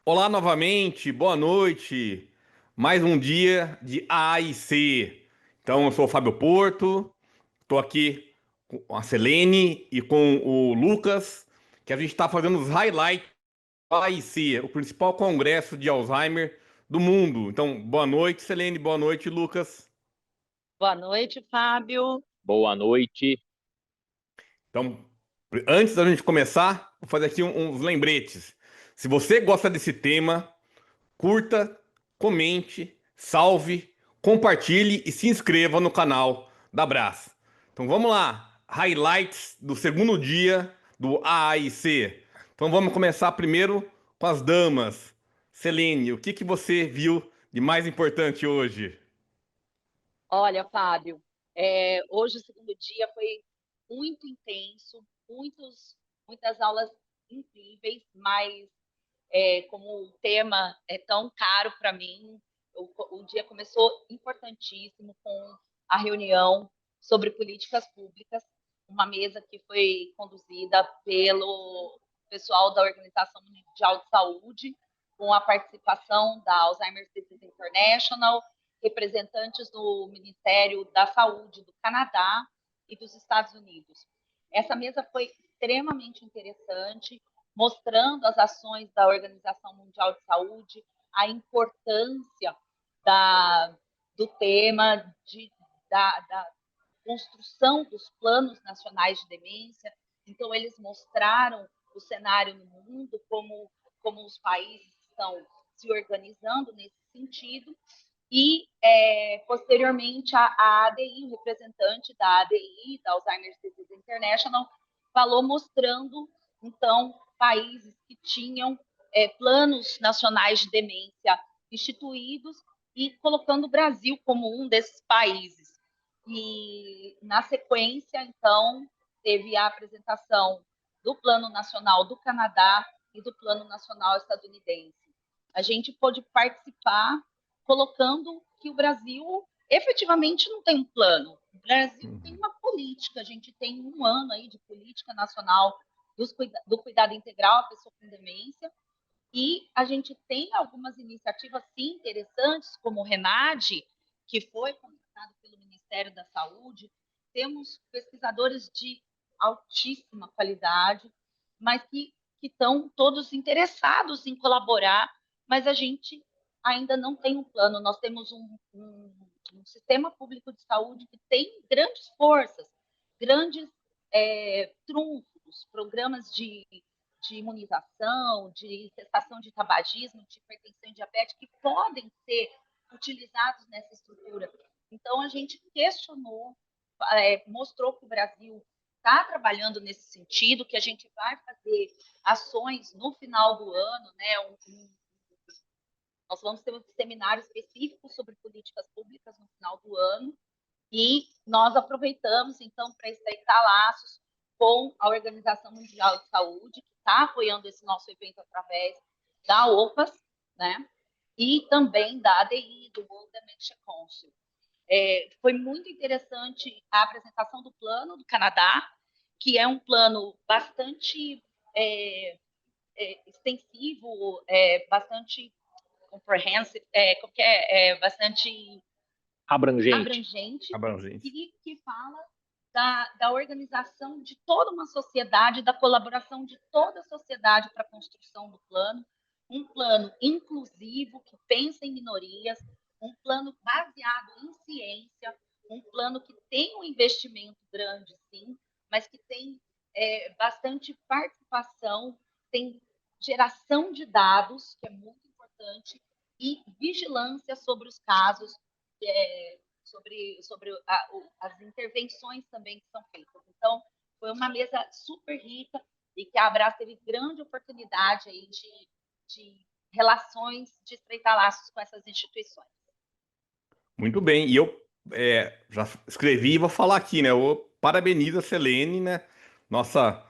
Olá novamente, boa noite. Mais um dia de AIC. Então, eu sou o Fábio Porto, estou aqui com a Selene e com o Lucas, que a gente está fazendo os highlights do AIC, o principal congresso de Alzheimer do mundo. Então, boa noite, Selene, boa noite, Lucas. Boa noite, Fábio. Boa noite. Então, antes da gente começar, vou fazer aqui uns lembretes. Se você gosta desse tema, curta, comente, salve, compartilhe e se inscreva no canal da Brás. Então vamos lá, highlights do segundo dia do AAIC. Então vamos começar primeiro com as damas. Selene, o que você viu de mais importante hoje? Olha, Fábio, hoje o segundo dia foi muito intenso, muitas aulas incríveis, mas como o tema é tão caro para mim, o dia começou importantíssimo com a reunião sobre políticas públicas, uma mesa que foi conduzida pelo pessoal da Organização Mundial de Saúde, com a participação da Alzheimer's Disease International, representantes do Ministério da Saúde do Canadá e dos Estados Unidos. Essa mesa foi extremamente interessante, mostrando as ações da Organização Mundial de Saúde, a importância do tema, da construção dos planos nacionais de demência. Então, eles mostraram o cenário no mundo, como os países estão se organizando nesse sentido. E, posteriormente, a ADI, o representante da ADI, da Alzheimer's Disease International, falou mostrando, então, países que tinham planos nacionais de demência instituídos e colocando o Brasil como um desses países. E, na sequência, então, teve a apresentação do Plano Nacional do Canadá e do Plano Nacional estadunidense. A gente pôde participar colocando que o Brasil efetivamente não tem um plano. O Brasil tem uma política, a gente tem um ano aí de política nacional do cuidado integral à pessoa com demência, e a gente tem algumas iniciativas, sim, interessantes, como o RENADE, que foi contratado pelo Ministério da Saúde. Temos pesquisadores de altíssima qualidade, mas que estão todos interessados em colaborar, mas a gente ainda não tem um plano. Nós temos um sistema público de saúde que tem grandes forças, grandes trunfos, programas de imunização, de cessação de tabagismo, de hipertensão e diabetes, que podem ser utilizados nessa estrutura. Então, a gente questionou, mostrou que o Brasil está trabalhando nesse sentido, que a gente vai fazer ações no final do ano, né? Nós vamos ter um seminário específico sobre políticas públicas no final do ano, e nós aproveitamos, então, para estreitar laços com a Organização Mundial de Saúde, que está apoiando esse nosso evento através da OPAS, né? E também da ADI, do World Dementia Council. Foi muito interessante a apresentação do plano do Canadá, que é um plano bastante extensivo, bastante comprehensive, bastante Abrangente. abrangente, Abrangente. e que fala da organização de toda uma sociedade, da colaboração de toda a sociedade para a construção do plano, um plano inclusivo que pensa em minorias, um plano baseado em ciência, um plano que tem um investimento grande, sim, mas que tem bastante participação, tem geração de dados, que é muito importante, e vigilância sobre os casos, sobre as intervenções também que são feitas. Então, foi uma mesa super rica e que a Abras teve grande oportunidade aí de relações, de estreitar laços com essas instituições. Muito bem, e eu já escrevi e vou falar aqui, né? Eu parabenizo a Selene, né? Nossa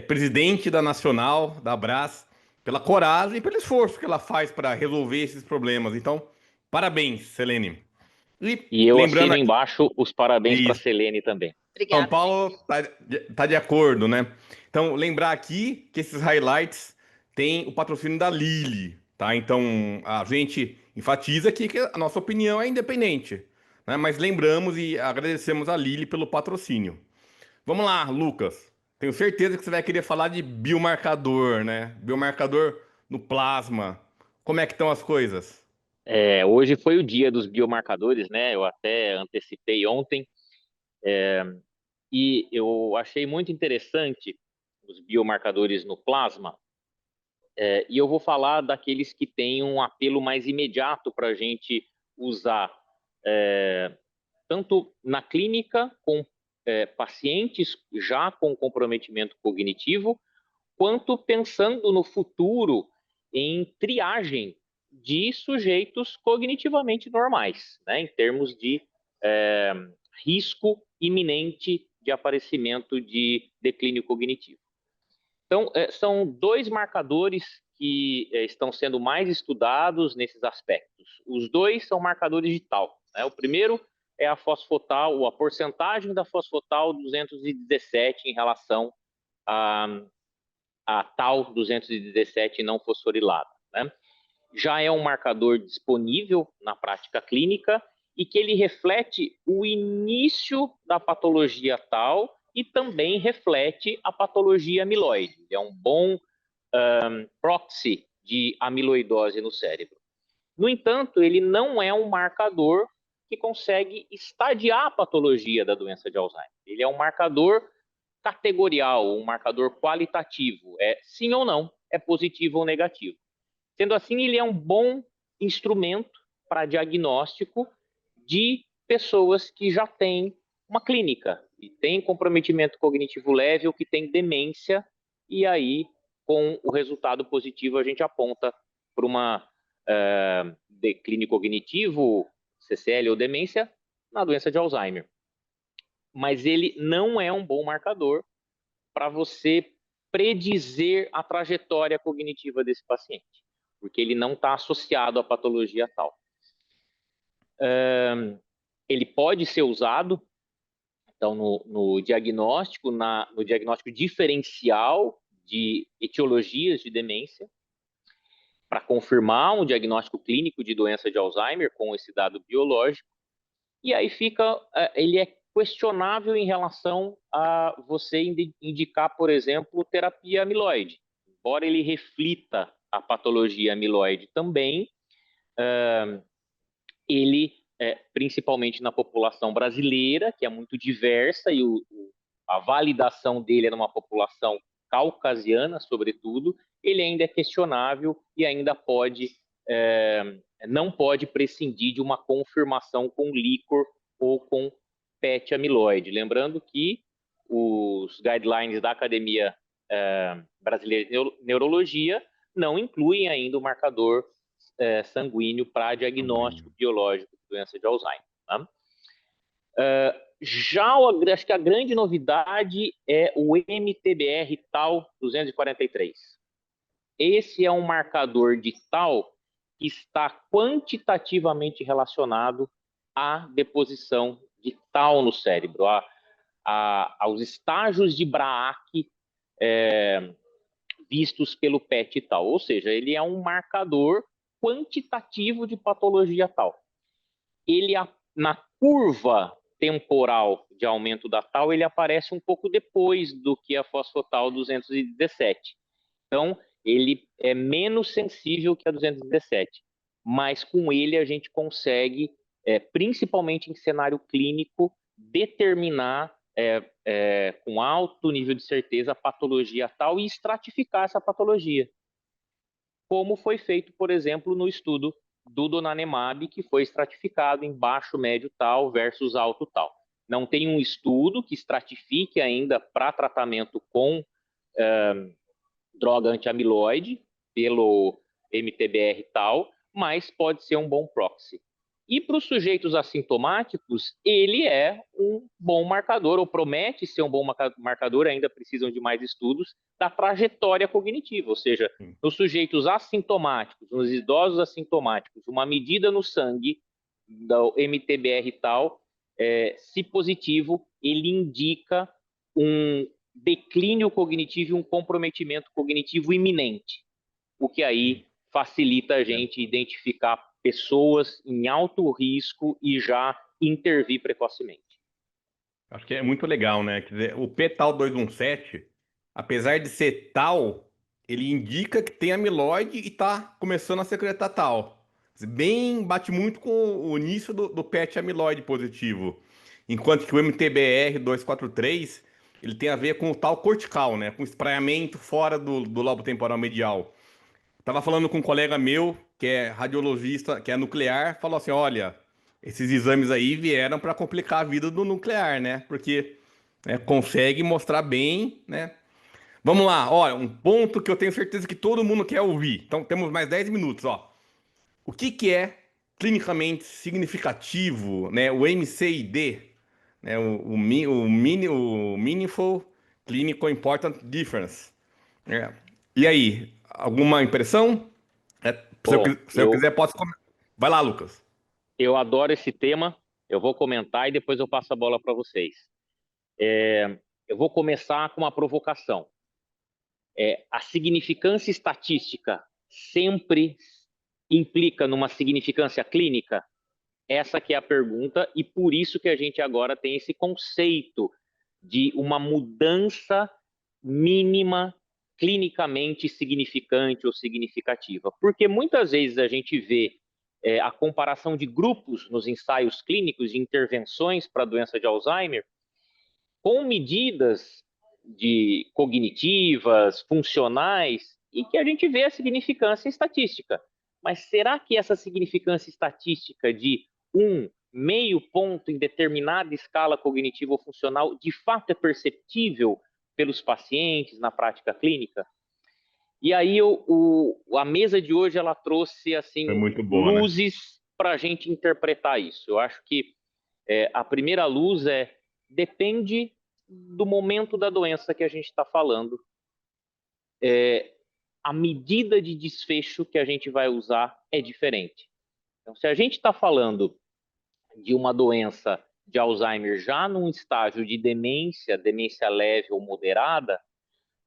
presidente da Nacional, da Brás, pela coragem e pelo esforço que ela faz para resolver esses problemas. Então, parabéns, Selene. E E eu lembrando assino aqui, embaixo os parabéns para isso, Selene também. São Obrigada, Paulo gente. tá de acordo, né? Então, lembrar aqui que esses highlights têm o patrocínio da Lilly. tá? Então, a gente enfatiza aqui que a nossa opinião é independente, né? Mas lembramos e agradecemos a Lili pelo patrocínio. Vamos lá, Lucas. Tenho certeza que você vai querer falar de biomarcador, né? Biomarcador no plasma. Como é que estão as coisas? Hoje foi o dia dos biomarcadores, né? Eu até antecipei ontem, e eu achei muito interessante os biomarcadores no plasma. E eu vou falar daqueles que têm um apelo mais imediato para a gente usar, tanto na clínica, com pacientes já com comprometimento cognitivo, quanto pensando no futuro em triagem de sujeitos cognitivamente normais, né, em termos de é, risco iminente de aparecimento de declínio cognitivo. Então, são dois marcadores que estão sendo mais estudados nesses aspectos. Os dois são marcadores de Tau, né? O primeiro é a fosfotal, ou a porcentagem da fosfotal 217 em relação a Tau 217 não fosforilada, né? Já é um marcador disponível na prática clínica e que ele reflete o início da patologia Tau e também reflete a patologia amiloide. É um bom proxy de amiloidose no cérebro. No entanto, ele não é um marcador que consegue estadiar a patologia da doença de Alzheimer. Ele é um marcador categorial, um marcador qualitativo. É sim ou não, é positivo ou negativo. Sendo assim, ele é um bom instrumento para diagnóstico de pessoas que já têm uma clínica e têm comprometimento cognitivo leve ou que têm demência, e aí, com o resultado positivo, a gente aponta para uma declínio cognitivo, CCL ou demência, na doença de Alzheimer. Mas ele não é um bom marcador para você predizer a trajetória cognitiva desse paciente, porque ele não está associado à patologia tal. Ele pode ser usado, então, no diagnóstico, no diagnóstico diferencial de etiologias de demência, para confirmar um diagnóstico clínico de doença de Alzheimer com esse dado biológico, e aí ele é questionável em relação a você indicar, por exemplo, terapia amiloide. Embora ele reflita a patologia amiloide também, ele, principalmente na população brasileira, que é muito diversa, e a validação dele é numa população caucasiana, sobretudo, ele ainda é questionável e ainda não pode prescindir de uma confirmação com líquor ou com PET amiloide. Lembrando que os guidelines da Academia Brasileira de Neurologia não incluem ainda o marcador sanguíneo para diagnóstico biológico de doença de Alzheimer. Tá? Acho que a grande novidade é o MTBR Tau 243. Esse é um marcador de Tau que está quantitativamente relacionado à deposição de Tau no cérebro, aos estágios de Braak vistos pelo PET Tau. Ou seja, ele é um marcador quantitativo de patologia Tau. Ele, na curva temporal de aumento da Tau, ele aparece um pouco depois do que a fosfotal 217. Então, ele é menos sensível que a 217, mas com ele a gente consegue, principalmente em cenário clínico, determinar com alto nível de certeza a patologia tal e estratificar essa patologia, como foi feito, por exemplo, no estudo do donanemab, que foi estratificado em baixo, médio tal versus alto tal. Não tem um estudo que estratifique ainda para tratamento com droga anti-amiloide pelo MTBR tal, mas pode ser um bom proxy. E para os sujeitos assintomáticos, ele é um bom marcador, ou promete ser um bom marcador, ainda precisam de mais estudos, da trajetória cognitiva, ou seja, nos sujeitos assintomáticos, nos idosos assintomáticos, uma medida no sangue do MTBR tal, se positivo, ele indica um declínio cognitivo e um comprometimento cognitivo iminente, o que aí facilita a gente identificar pessoas em alto risco e já intervir precocemente. Acho que é muito legal, né? Quer dizer, o p-Tal 217, apesar de ser tal, ele indica que tem amiloide e está começando a secretar tal. Bem, bate muito com o início do PET amiloide positivo. Enquanto que o MTBR 243, ele tem a ver com o tal cortical, né? Com espraiamento fora do lobo temporal medial. Tava falando com um colega meu, que é radiologista, que é nuclear, falou assim: olha, esses exames aí vieram para complicar a vida do nuclear, né? Porque né, consegue mostrar bem, né? Vamos lá, olha, um ponto que eu tenho certeza que todo mundo quer ouvir. Então temos mais 10 minutos, ó. O que é clinicamente significativo, né? O MCID, né? O Meaningful Clinical Important Difference. É. E aí, alguma impressão? Bom, Se eu quiser, posso comentar. Vai lá, Lucas. eu adoro esse tema, eu vou comentar e depois eu passo a bola para vocês. Eu vou começar com uma provocação. A significância estatística sempre implica numa significância clínica? Essa que é a pergunta, e por isso que a gente agora tem esse conceito de uma mudança mínima clinicamente significante ou significativa. Porque muitas vezes a gente vê a comparação de grupos nos ensaios clínicos de intervenções para a doença de Alzheimer com medidas de cognitivas, funcionais, e que a gente vê a significância estatística. Mas será que essa significância estatística de meio ponto em determinada escala cognitivo ou funcional de fato é perceptível pelos pacientes na prática clínica? E aí a mesa de hoje ela trouxe assim Foi muito boa, né? luzes para a gente interpretar isso. Eu acho que a primeira luz depende do momento da doença que a gente está falando. A medida de desfecho que a gente vai usar é diferente. Então, se a gente está falando de uma doença de Alzheimer já num estágio de demência, demência leve ou moderada,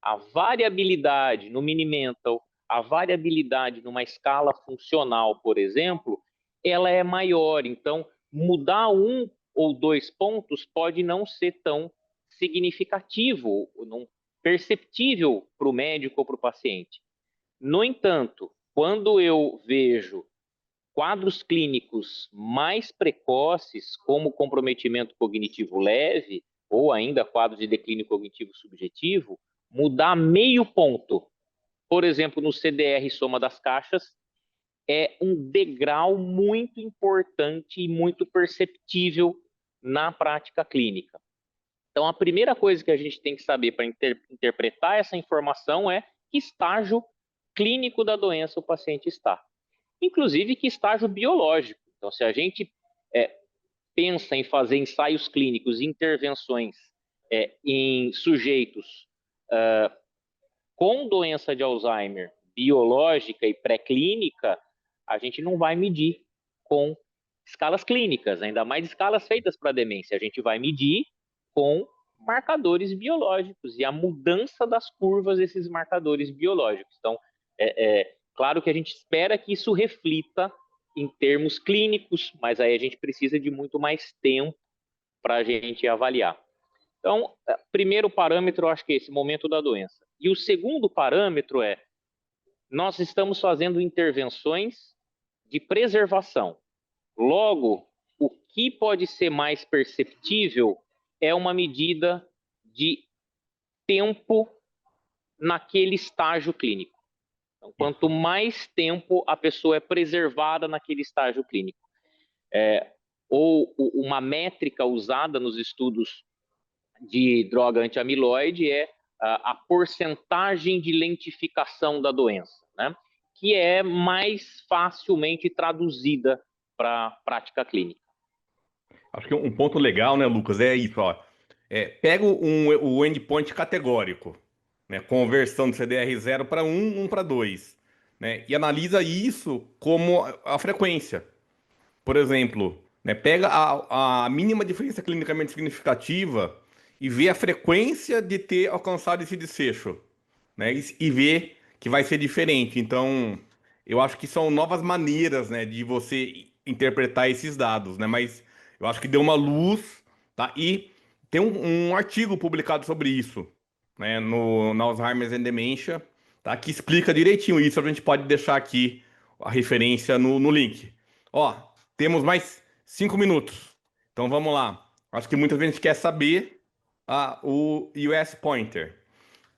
a variabilidade no Mini-Mental, a variabilidade numa escala funcional, por exemplo, ela é maior. Então, mudar 1 ou 2 pontos pode não ser tão significativo, não perceptível para o médico ou para o paciente. No entanto, quando eu vejo quadros clínicos mais precoces, como comprometimento cognitivo leve, ou ainda quadros de declínio cognitivo subjetivo, mudar meio ponto, por exemplo, no CDR soma das caixas, é um degrau muito importante e muito perceptível na prática clínica. Então, a primeira coisa que a gente tem que saber para interpretar essa informação é que estágio clínico da doença o paciente está. Inclusive, que estágio biológico. Então, se a gente pensa em fazer ensaios clínicos, intervenções em sujeitos com doença de Alzheimer biológica e pré-clínica, a gente não vai medir com escalas clínicas, ainda mais escalas feitas para demência. A gente vai medir com marcadores biológicos e a mudança das curvas desses marcadores biológicos. Então, claro que a gente espera que isso reflita em termos clínicos, mas aí a gente precisa de muito mais tempo para a gente avaliar. Então, primeiro parâmetro, eu acho que é esse momento da doença. E o segundo parâmetro nós estamos fazendo intervenções de preservação. Logo, o que pode ser mais perceptível é uma medida de tempo naquele estágio clínico. Então, quanto mais tempo a pessoa é preservada naquele estágio clínico. Ou uma métrica usada nos estudos de droga anti-amiloide é a porcentagem de lentificação da doença, né? Que é mais facilmente traduzida para a prática clínica. Acho que um ponto legal, né, Lucas, é isso, ó. Pega o endpoint categórico, né? Conversão do CDR0 para 1, 1 para 2, né? E analisa isso como a frequência. Por exemplo, né, pega a mínima diferença clinicamente significativa e vê a frequência de ter alcançado esse desfecho, né? E vê que vai ser diferente. Então, eu acho que são novas maneiras, né, de você interpretar esses dados, né? Mas eu acho que deu uma luz, tá? E tem um artigo publicado sobre isso, né, no Alzheimer's and Dementia, tá? Que explica direitinho isso. A gente pode deixar aqui a referência no link. Ó, temos mais 5 minutos. Então vamos lá. Acho que muita gente quer saber o US Pointer.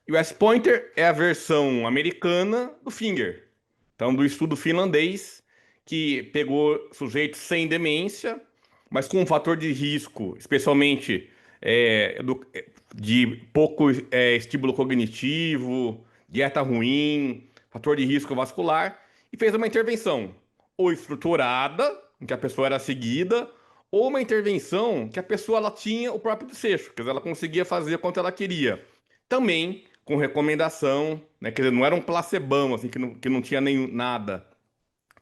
US Pointer é a versão americana do Finger. Então, do estudo finlandês, que pegou sujeitos sem demência, mas com um fator de risco, especialmente de pouco estímulo cognitivo, dieta ruim, fator de risco vascular, e fez uma intervenção ou estruturada, em que a pessoa era seguida, ou uma intervenção que a pessoa ela tinha o próprio desfecho, quer dizer, ela conseguia fazer quanto ela queria. Também com recomendação, né? Quer dizer, não era um placebão, assim, que não tinha nem nada.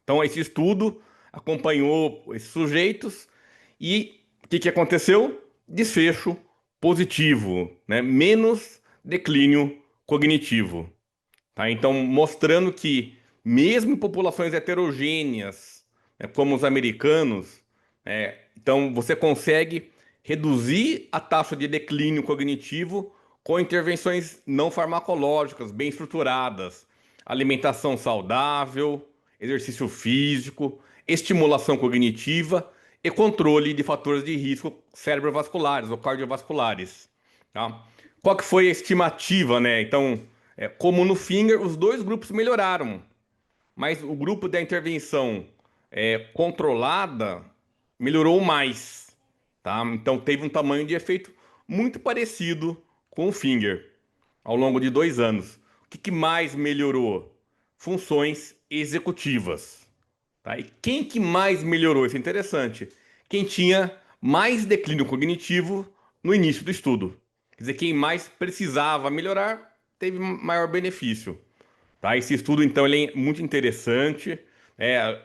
Então, esse estudo acompanhou esses sujeitos e o que aconteceu? Desfecho positivo, né? Menos declínio cognitivo. Tá? Então, mostrando que, mesmo em populações heterogêneas, né, como os americanos, então você consegue reduzir a taxa de declínio cognitivo com intervenções não farmacológicas, bem estruturadas, alimentação saudável, exercício físico, estimulação cognitiva e controle de fatores de risco cerebrovasculares ou cardiovasculares. Tá? Qual que foi a estimativa, né? Então, como no Finger, os dois grupos melhoraram, mas o grupo da intervenção controlada melhorou mais, tá? Então teve um tamanho de efeito muito parecido com o Finger ao longo de 2 anos. O que mais melhorou? Funções executivas. Tá? E quem que mais melhorou? Isso é interessante. Quem tinha mais declínio cognitivo no início do estudo. Quer dizer, quem mais precisava melhorar teve maior benefício. Tá? Esse estudo, então, ele é muito interessante.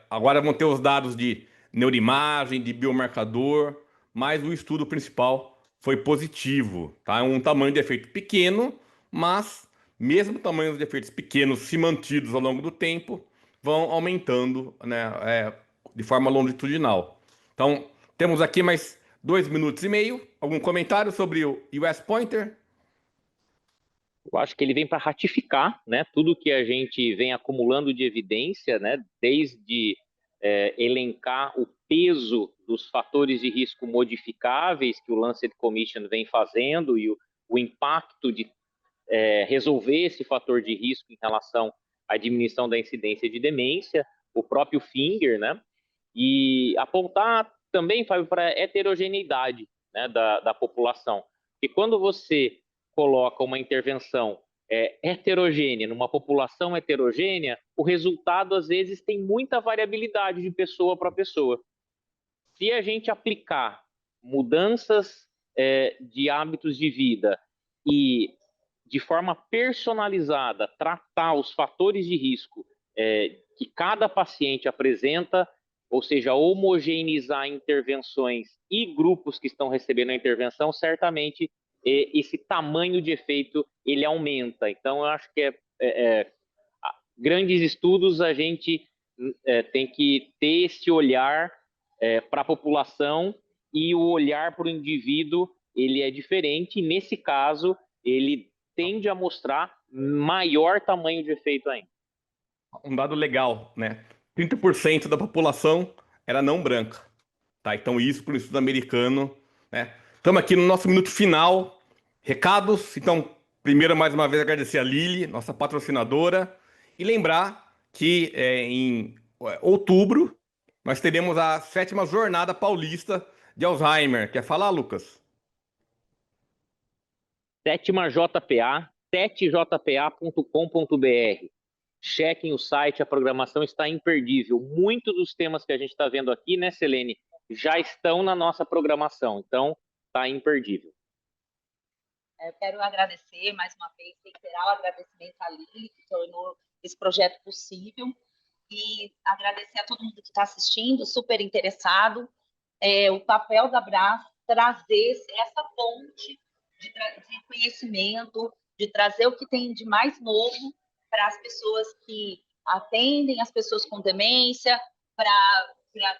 Agora vão ter os dados de neuroimagem, de biomarcador, mas o estudo principal foi positivo. Tá? É um tamanho de efeito pequeno, mas mesmo tamanhos de efeitos pequenos, se mantidos ao longo do tempo, vão aumentando, né, de forma longitudinal. Então, temos aqui mais 2 minutos e meio. Algum comentário sobre o US Pointer? Eu acho que ele vem para ratificar, né, tudo que a gente vem acumulando de evidência, né, desde elencar o peso dos fatores de risco modificáveis que o Lancet Commission vem fazendo e o impacto de resolver esse fator de risco em relação à diminuição da incidência de demência, o próprio Finger, né, e apontar também, Fábio, para a heterogeneidade, né, da população. E quando você coloca uma intervenção heterogênea numa população heterogênea, o resultado às vezes tem muita variabilidade de pessoa para pessoa. Se a gente aplicar mudanças de hábitos de vida e de forma personalizada tratar os fatores de risco que cada paciente apresenta, ou seja, homogeneizar intervenções e grupos que estão recebendo a intervenção, certamente esse tamanho de efeito ele aumenta. Então, eu acho que grandes estudos a gente tem que ter esse olhar para a população, e o olhar para o indivíduo ele é diferente, e nesse caso ele tende a mostrar maior tamanho de efeito ainda. Um dado legal, né? 30% da população era não branca, tá? Então isso para o estudo americano, né? Estamos aqui no nosso minuto final. Recados. Então, primeiro, mais uma vez, agradecer a Lili, nossa patrocinadora, e lembrar que em outubro nós teremos a 7ª Jornada Paulista de Alzheimer. Quer falar, Lucas? 7ª JPA, 7jpa.com.br. Chequem o site, a programação está imperdível. Muitos dos temas que a gente está vendo aqui, né, Selene, já estão na nossa programação, então está imperdível. Eu quero agradecer mais uma vez, reiterar o agradecimento à Lili, que tornou esse projeto possível, e agradecer a todo mundo que está assistindo, super interessado. O papel da Brás trazer essa fonte de conhecimento, de trazer o que tem de mais novo para as pessoas que atendem as pessoas com demência, para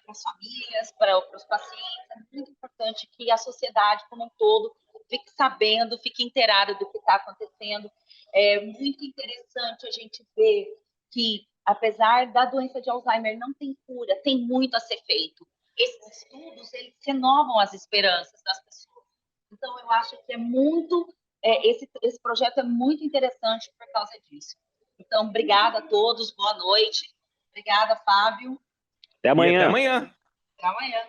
as famílias, para os pacientes. É muito importante que a sociedade como um todo fique sabendo, fique inteirada do que está acontecendo. É muito interessante a gente ver que, apesar da doença de Alzheimer não tem cura, tem muito a ser feito. Esses estudos, eles renovam as esperanças das pessoas. Então, eu acho que esse projeto é muito interessante por causa disso. Então, obrigada a todos, boa noite. Obrigada, Fábio. Até amanhã. E até amanhã. Até amanhã.